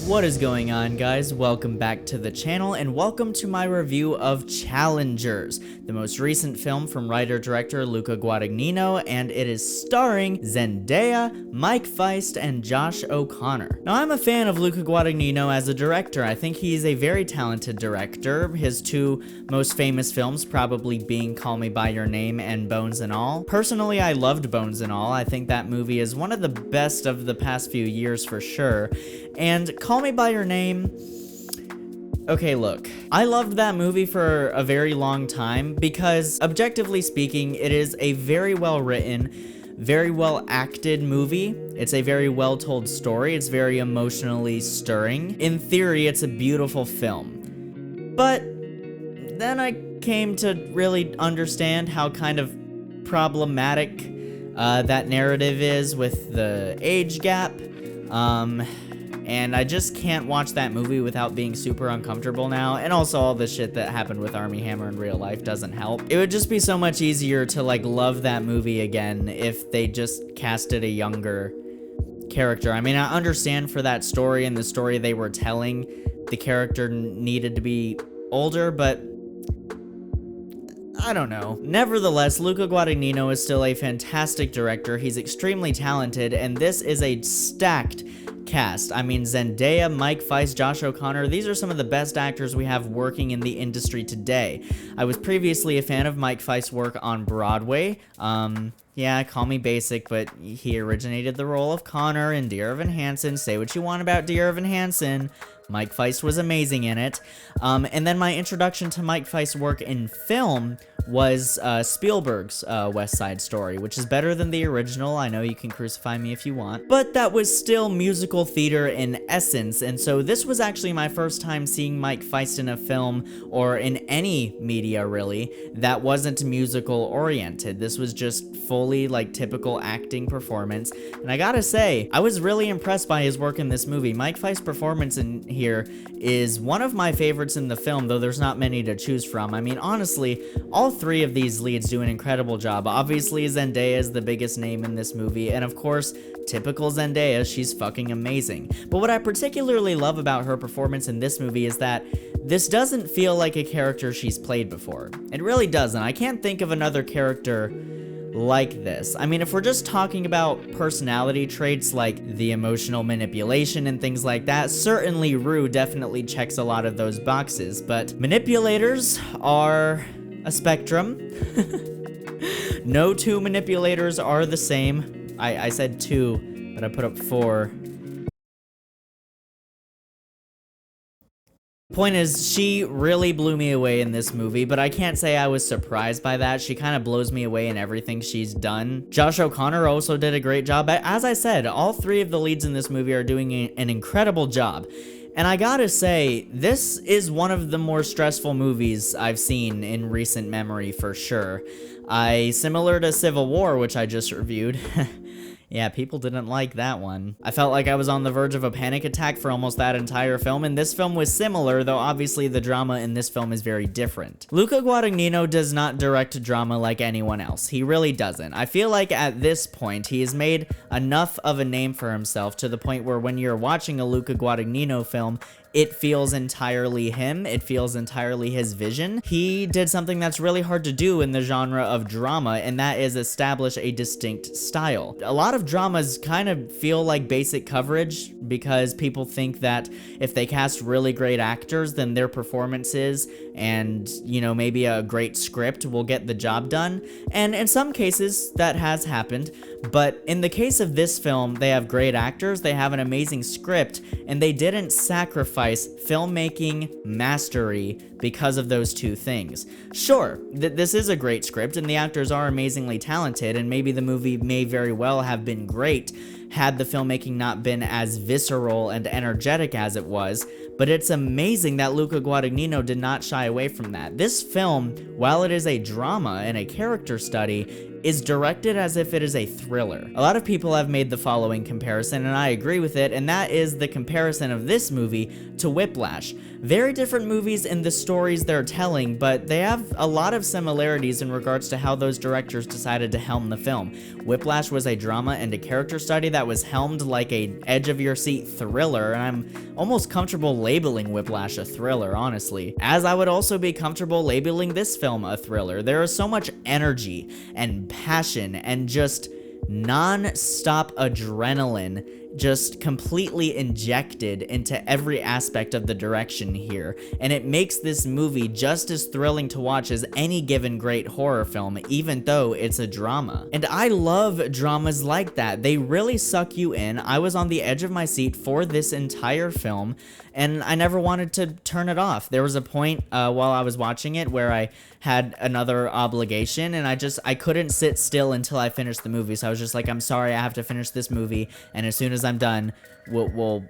What is going on, guys? Welcome back to the channel and welcome to my review of Challengers, the most recent film from writer-director Luca Guadagnino, and it is starring Zendaya, Mike Feist, and Josh O'Connor. Now, I'm a fan of Luca Guadagnino as a director. I think he's a very talented director. His two most famous films probably being Call Me By Your Name and Bones and All. Personally, I loved Bones and All. I think that movie is one of the best of the past few years for sure. And Call Me By Your Name, okay, look, I loved that movie for a very long time because, objectively speaking, it is a very well written, very well acted movie. It's a very well told story. It's very emotionally stirring. In theory, it's a beautiful film. But then I came to really understand how kind of problematic that narrative is with the age gap. And I just can't watch that movie without being super uncomfortable now, and also all the shit that happened with Armie Hammer in real life doesn't help. It would just be so much easier to, like, love that movie again if they just casted a younger character. I mean, I understand for that story and the story they were telling, the character needed to be older, but I don't know. Nevertheless, Luca Guadagnino is still a fantastic director. He's extremely talented, and this is a stacked cast. I mean, Zendaya, Mike Feist, Josh O'Connor, these are some of the best actors we have working in the industry today. I was previously a fan of Mike Feist's work on Broadway. Yeah, call me basic, but he originated the role of Connor in Dear Evan Hansen. Say what you want about Dear Evan Hansen. Mike Feist was amazing in it. And then my introduction to Mike Feist's work in film was Spielberg's West Side Story, which is better than the original. I know you can crucify me if you want, but that was still musical theater in essence, and so this was actually my first time seeing Mike Feist in a film, or in any media really, that wasn't musical oriented. This was just fully like typical acting performance, and I gotta say, I was really impressed by his work in this movie. Mike Feist's performance in here is one of my favorites in the film, though there's not many to choose from. I mean, honestly, all three of these leads do an incredible job. Obviously, Zendaya is the biggest name in this movie, and of course, typical Zendaya, she's fucking amazing. But what I particularly love about her performance in this movie is that this doesn't feel like a character she's played before. It really doesn't. I can't think of another character like this. I mean, if we're just talking about personality traits like the emotional manipulation and things like that, certainly Rue definitely checks a lot of those boxes, but manipulators are a spectrum. No two manipulators are the same. I said two, but I put up four. Point is, she really blew me away in this movie, but I can't say I was surprised by that. She kind of blows me away in everything she's done. Josh O'Connor also did a great job. As I said, all three of the leads in this movie are doing an incredible job. And I gotta say, this is one of the more stressful movies I've seen in recent memory for sure. Similar to Civil War, which I just reviewed. Yeah, people didn't like that one. I felt like I was on the verge of a panic attack for almost that entire film, and this film was similar, though obviously the drama in this film is very different. Luca Guadagnino does not direct drama like anyone else. He really doesn't. I feel like at this point, he has made enough of a name for himself to the point where when you're watching a Luca Guadagnino film, it feels entirely him. It feels entirely his vision. He did something that's really hard to do in the genre of drama, and that is establish a distinct style. A lot of dramas kind of feel like basic coverage because people think that if they cast really great actors, then their performances and, you know, maybe a great script will get the job done. And in some cases, that has happened. But in the case of this film, they have great actors, they have an amazing script, and they didn't sacrifice filmmaking mastery because of those two things. Sure, this is a great script, and the actors are amazingly talented, and maybe the movie may very well have been great had the filmmaking not been as visceral and energetic as it was, but it's amazing that Luca Guadagnino did not shy away from that. This film, while it is a drama and a character study, is directed as if it is a thriller. A lot of people have made the following comparison, and I agree with it, and that is the comparison of this movie to Whiplash. Very different movies in the stories they're telling, but they have a lot of similarities in regards to how those directors decided to helm the film. Whiplash was a drama and a character study that was helmed like a edge-of-your-seat thriller, and I'm almost comfortable labeling Whiplash a thriller, honestly. As I would also be comfortable labeling this film a thriller. There is so much energy and passion and just non-stop adrenaline just completely injected into every aspect of the direction here, and it makes this movie just as thrilling to watch as any given great horror film, even though it's a drama. And I love dramas like that. They really suck you in. I was on the edge of my seat for this entire film, and I never wanted to turn it off. There was a point while I was watching it where I had another obligation, and I couldn't sit still until I finished the movie. So I was just like, I'm sorry, I have to finish this movie, and as soon as I'm done, we'll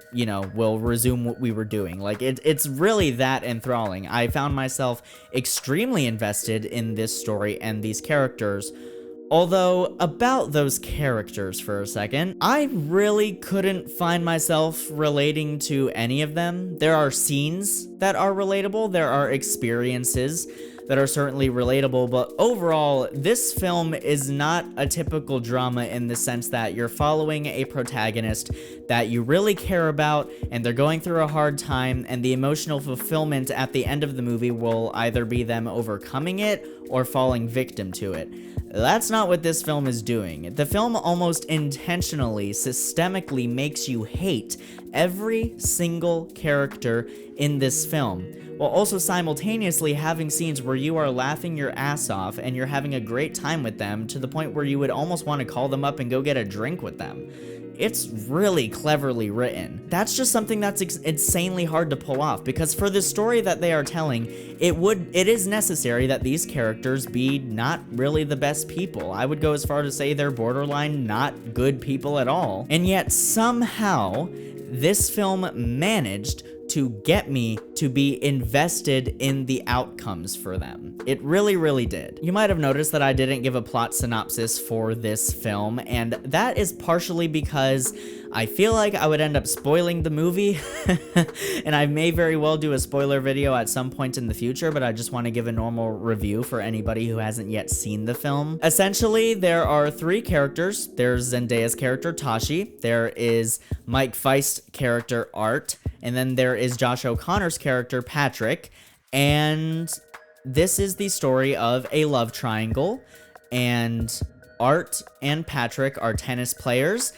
resume what we were doing. Like, it's really that enthralling. I found myself extremely invested in this story and these characters. Although, about those characters for a second, I really couldn't find myself relating to any of them. There are scenes that are relatable, there are experiences that are certainly relatable, but overall, this film is not a typical drama in the sense that you're following a protagonist that you really care about, and they're going through a hard time, and the emotional fulfillment at the end of the movie will either be them overcoming it or falling victim to it. That's not what this film is doing. The film almost intentionally, systemically makes you hate every single character in this film, while also simultaneously having scenes where you are laughing your ass off and you're having a great time with them to the point where you would almost want to call them up and go get a drink with them. It's really cleverly written. That's just something that's insanely hard to pull off, because for the story that they are telling, it is necessary that these characters be not really the best people. I would go as far to say they're borderline not good people at all. And yet somehow this film managed to get me to be invested in the outcomes for them. It really, really did. You might have noticed that I didn't give a plot synopsis for this film, and that is partially because I feel like I would end up spoiling the movie, and I may very well do a spoiler video at some point in the future, but I just want to give a normal review for anybody who hasn't yet seen the film. Essentially, there are three characters. There's Zendaya's character, Tashi. There is Mike Feist's character, Art. And then there is Josh O'Connor's character, Patrick. And this is the story of a love triangle. And Art and Patrick are tennis players.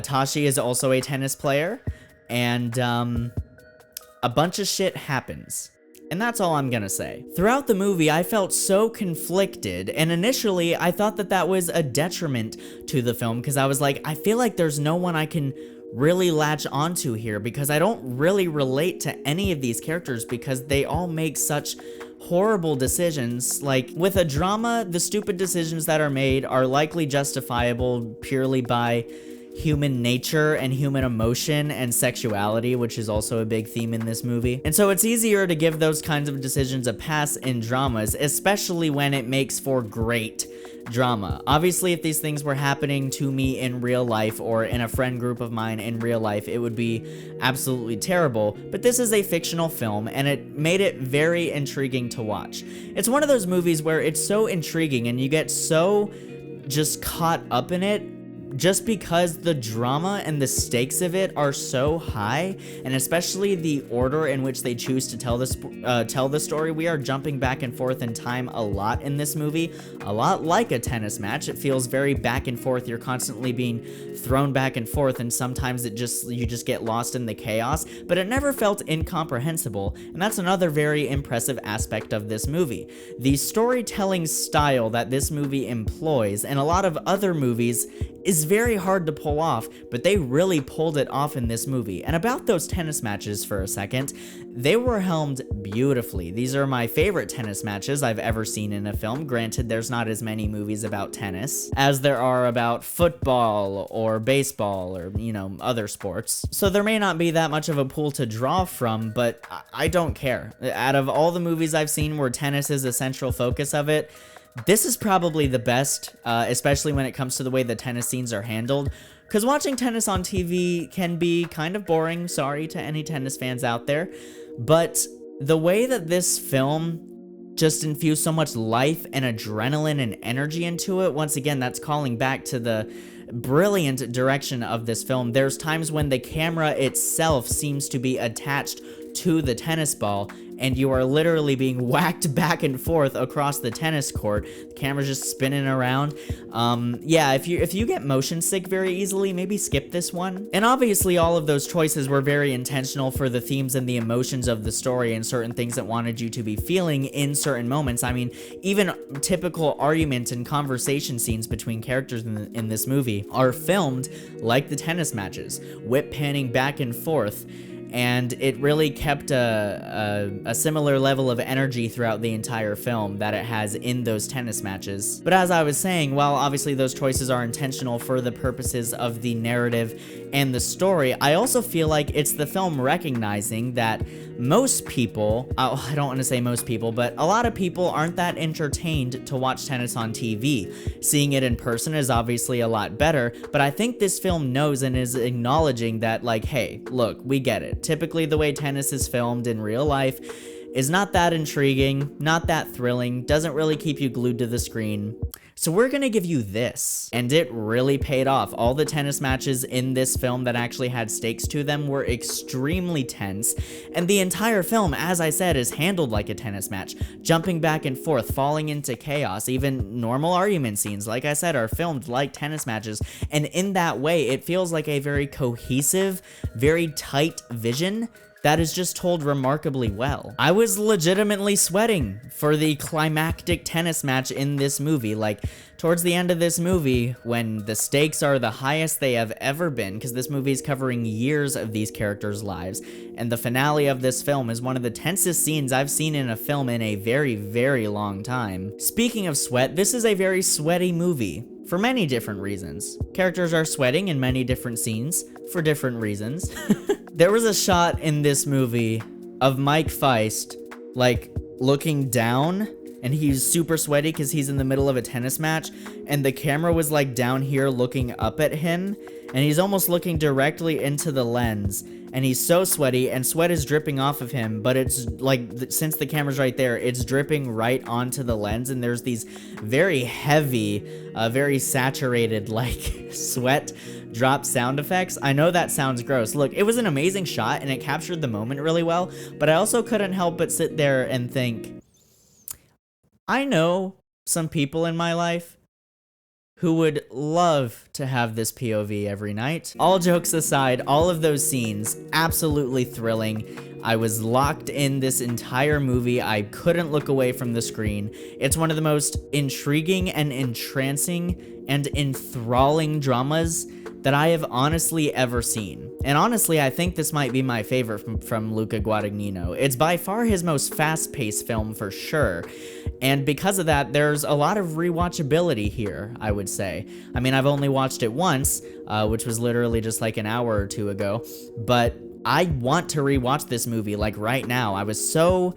Tashi is also a tennis player. And a bunch of shit happens. And that's all I'm gonna say. Throughout the movie, I felt so conflicted, and initially, I thought that that was a detriment to the film, because I was like, I feel like there's no one I can really latch onto here, because I don't really relate to any of these characters, because they all make such horrible decisions. Like, with a drama, the stupid decisions that are made are likely justifiable purely by human nature and human emotion and sexuality, which is also a big theme in this movie. And so it's easier to give those kinds of decisions a pass in dramas, especially when it makes for great drama. Obviously, if these things were happening to me in real life or in a friend group of mine in real life, it would be absolutely terrible. But this is a fictional film, and it made it very intriguing to watch. It's one of those movies where it's so intriguing and you get so just caught up in it just because the drama and the stakes of it are so high, and especially the order in which they choose to tell the story. We are jumping back and forth in time a lot in this movie, a lot like a tennis match. It feels very back and forth. You're constantly being thrown back and forth, and sometimes you just get lost in the chaos, but it never felt incomprehensible, and that's another very impressive aspect of this movie. The storytelling style that this movie employs, and a lot of other movies, is very hard to pull off, but they really pulled it off in this movie. And about those tennis matches for a second, they were helmed beautifully. These are my favorite tennis matches I've ever seen in a film. Granted, there's not as many movies about tennis as there are about football or baseball or, other sports. So there may not be that much of a pool to draw from, but I don't care. Out of all the movies I've seen where tennis is a central focus of it, This is probably the best, especially when it comes to the way the tennis scenes are handled, because watching tennis on TV can be kind of boring, sorry to any tennis fans out there, but the way that this film just infused so much life and adrenaline and energy into it, once again, that's calling back to the brilliant direction of this film. There's times when the camera itself seems to be attached to the tennis ball, and you are literally being whacked back and forth across the tennis court. The camera's just spinning around. Yeah, if you get motion sick very easily, maybe skip this one. And obviously all of those choices were very intentional for the themes and the emotions of the story and certain things that wanted you to be feeling in certain moments. I mean, even typical argument and conversation scenes between characters in this movie are filmed like the tennis matches, whip panning back and forth. And it really kept a similar level of energy throughout the entire film that it has in those tennis matches. But as I was saying, while obviously those choices are intentional for the purposes of the narrative and the story, I also feel like it's the film recognizing that most people, I don't want to say most people, but a lot of people aren't that entertained to watch tennis on TV. Seeing it in person is obviously a lot better, but I think this film knows and is acknowledging that, like, hey, look, we get it. Typically the way tennis is filmed in real life is not that intriguing, not that thrilling, doesn't really keep you glued to the screen. So we're gonna give you this. And it really paid off. All the tennis matches in this film that actually had stakes to them were extremely tense. And the entire film, as I said, is handled like a tennis match. Jumping back and forth, falling into chaos. Even normal argument scenes, like I said, are filmed like tennis matches. And in that way, it feels like a very cohesive, very tight vision that is just told remarkably well. I was legitimately sweating for the climactic tennis match in this movie. Like, towards the end of this movie, when the stakes are the highest they have ever been, because this movie is covering years of these characters' lives, and the finale of this film is one of the tensest scenes I've seen in a film in a very, very long time. Speaking of sweat, this is a very sweaty movie. For many different reasons. Characters are sweating in many different scenes for different reasons. There was a shot in this movie of Mike Feist, like, looking down, and he's super sweaty because he's in the middle of a tennis match, and the camera was, like, down here looking up at him, and he's almost looking directly into the lens, and he's so sweaty, and sweat is dripping off of him, but it's, like, since the camera's right there, it's dripping right onto the lens, and there's these very heavy, very saturated, like, sweat drop sound effects. I know that sounds gross. Look, it was an amazing shot, and it captured the moment really well, but I also couldn't help but sit there and think, I know some people in my life who would love to have this POV every night. All jokes aside, all of those scenes, absolutely thrilling. I was locked in this entire movie. I couldn't look away from the screen. It's one of the most intriguing and entrancing and enthralling dramas that I have honestly ever seen. And honestly, I think this might be my favorite from Luca Guadagnino. It's by far his most fast-paced film for sure. And because of that, there's a lot of rewatchability here, I would say. I mean, I've only watched it once, which was literally just like an hour or two ago, but I want to rewatch this movie like right now. I was so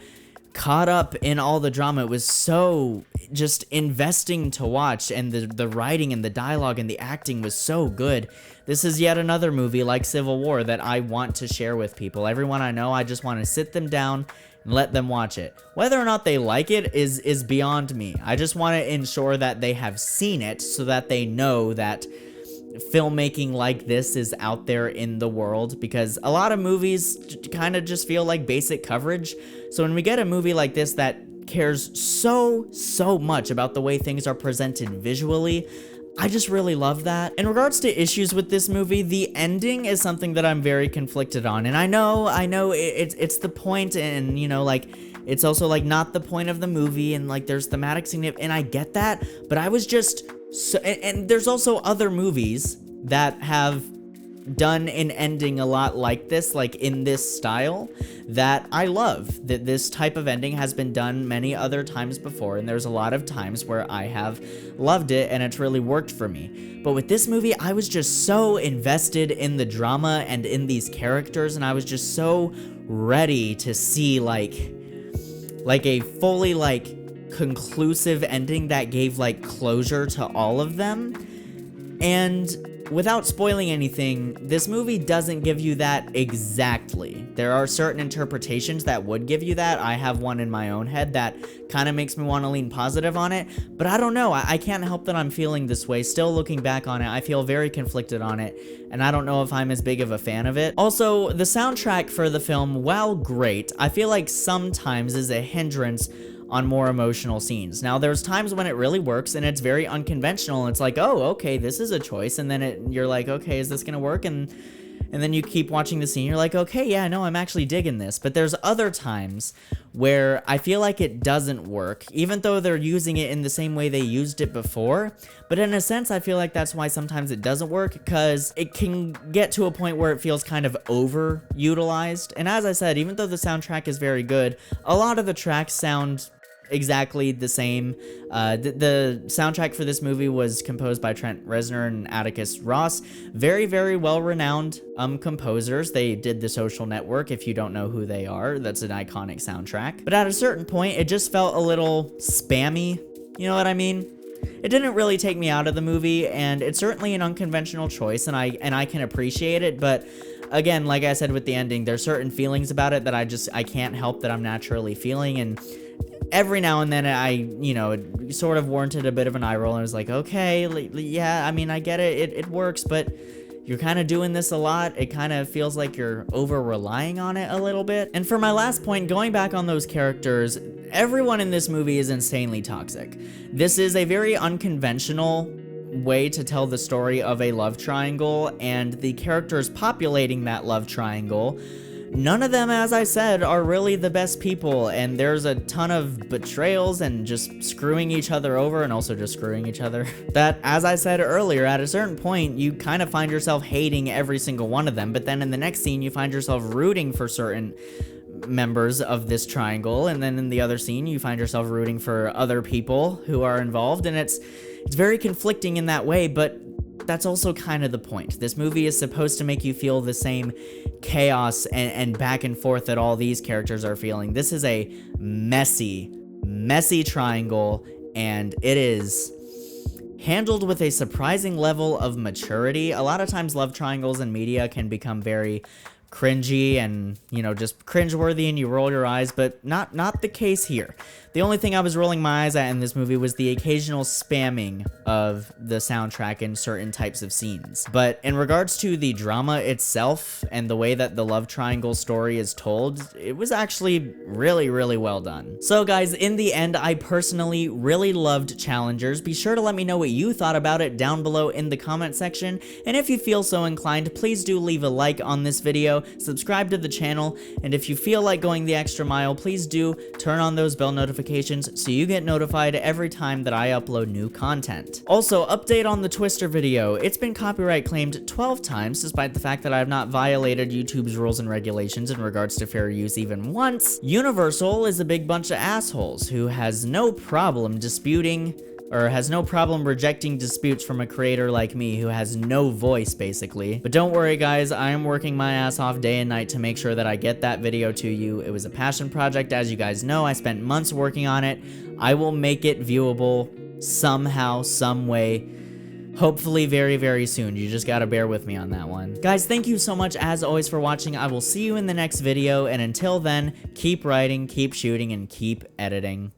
caught up in all the drama. It was so just investing to watch, and the writing and the dialogue and the acting was so good. This is yet another movie like Civil War that I want to share with people. Everyone I know, I just want to sit them down and let them watch it. Whether or not they like it is beyond me. I just want to ensure that they have seen it so that they know that filmmaking like this is out there in the world, because a lot of movies kind of just feel like basic coverage. So when we get a movie like this that cares so much about the way things are presented visually, I just really love that. In regards to issues with this movie, the ending is something that I'm very conflicted on. And I know it's the point, and you know, like, it's also like not the point of the movie, and like there's thematic significance, and I get that, but I was just so, and there's also other movies that have done an ending a lot like this, like in this style, that I love. That this type of ending has been done many other times before, and there's a lot of times where I have loved it and it's really worked for me. But with this movie, I was just so invested in the drama and in these characters, and I was just so ready to see like a fully like conclusive ending that gave like closure to all of them. And without spoiling anything, this movie doesn't give you that exactly. There are certain interpretations that would give you that. I have one in my own head that kind of makes me want to lean positive on it, but I don't know. I can't help that I'm feeling this way. Still looking back on it, I feel very conflicted on it, and I don't know if I'm as big of a fan of it. Also, the soundtrack for the film, while great, I feel like sometimes is a hindrance on more emotional scenes. Now, there's times when it really works and it's very unconventional, and it's like, oh, okay, this is a choice, and then you're like, okay, is this gonna work? And then you keep watching the scene, you're like, okay, yeah, no, I'm actually digging this. But there's other times where I feel like it doesn't work, even though they're using it in the same way they used it before. But in a sense, I feel like that's why sometimes it doesn't work, because it can get to a point where it feels kind of overutilized. And as I said, even though the soundtrack is very good, a lot of the tracks sound exactly the same. The soundtrack for this movie was composed by Trent Reznor and Atticus Ross. Very, very well-renowned composers. They did The Social Network. If you don't know who they are, that's an iconic soundtrack. But at a certain point, it just felt a little spammy. You know what I mean? It didn't really take me out of the movie, and it's certainly an unconventional choice, and I can appreciate it, but again, like I said with the ending, there's certain feelings about it that I can't help that I'm naturally feeling, and every now and then it sort of warranted a bit of an eye roll, and I was like, okay, yeah, I mean, I get it, it works, but you're kind of doing this a lot. It kind of feels like you're over-relying on it a little bit. And for my last point, going back on those characters, everyone in this movie is insanely toxic. This is a very unconventional way to tell the story of a love triangle, and the characters populating that love triangle, none of them, as I said, are really the best people, and there's a ton of betrayals and just screwing each other over, and also just screwing each other. That, as I said earlier, at a certain point, you kind of find yourself hating every single one of them, but then in the next scene, you find yourself rooting for certain members of this triangle, and then in the other scene, you find yourself rooting for other people who are involved, and it's very conflicting in that way, but that's also kind of the point. This movie is supposed to make you feel the same chaos and back and forth that all these characters are feeling. This is a messy triangle, and it is handled with a surprising level of maturity. A lot of times love triangles in media can become very cringy and, just cringeworthy, and you roll your eyes, but not the case here. The only thing I was rolling my eyes at in this movie was the occasional spamming of the soundtrack in certain types of scenes. But in regards to the drama itself and the way that the love triangle story is told, it was actually really, really well done. So guys, in the end, I personally really loved Challengers. Be sure to let me know what you thought about it down below in the comment section. And if you feel so inclined, please do leave a like on this video, subscribe to the channel, and if you feel like going the extra mile, please do turn on those bell notifications so you get notified every time that I upload new content. Also, update on the Twister video. It's been copyright claimed 12 times, despite the fact that I have not violated YouTube's rules and regulations in regards to fair use even once. Universal is a big bunch of assholes who has no problem rejecting disputes from a creator like me who has no voice, basically. But don't worry, guys, I am working my ass off day and night to make sure that I get that video to you. It was a passion project, as you guys know. I spent months working on it. I will make it viewable somehow, some way. Hopefully very, very soon. You just gotta bear with me on that one. Guys, thank you so much, as always, for watching. I will see you in the next video, and until then, keep writing, keep shooting, and keep editing.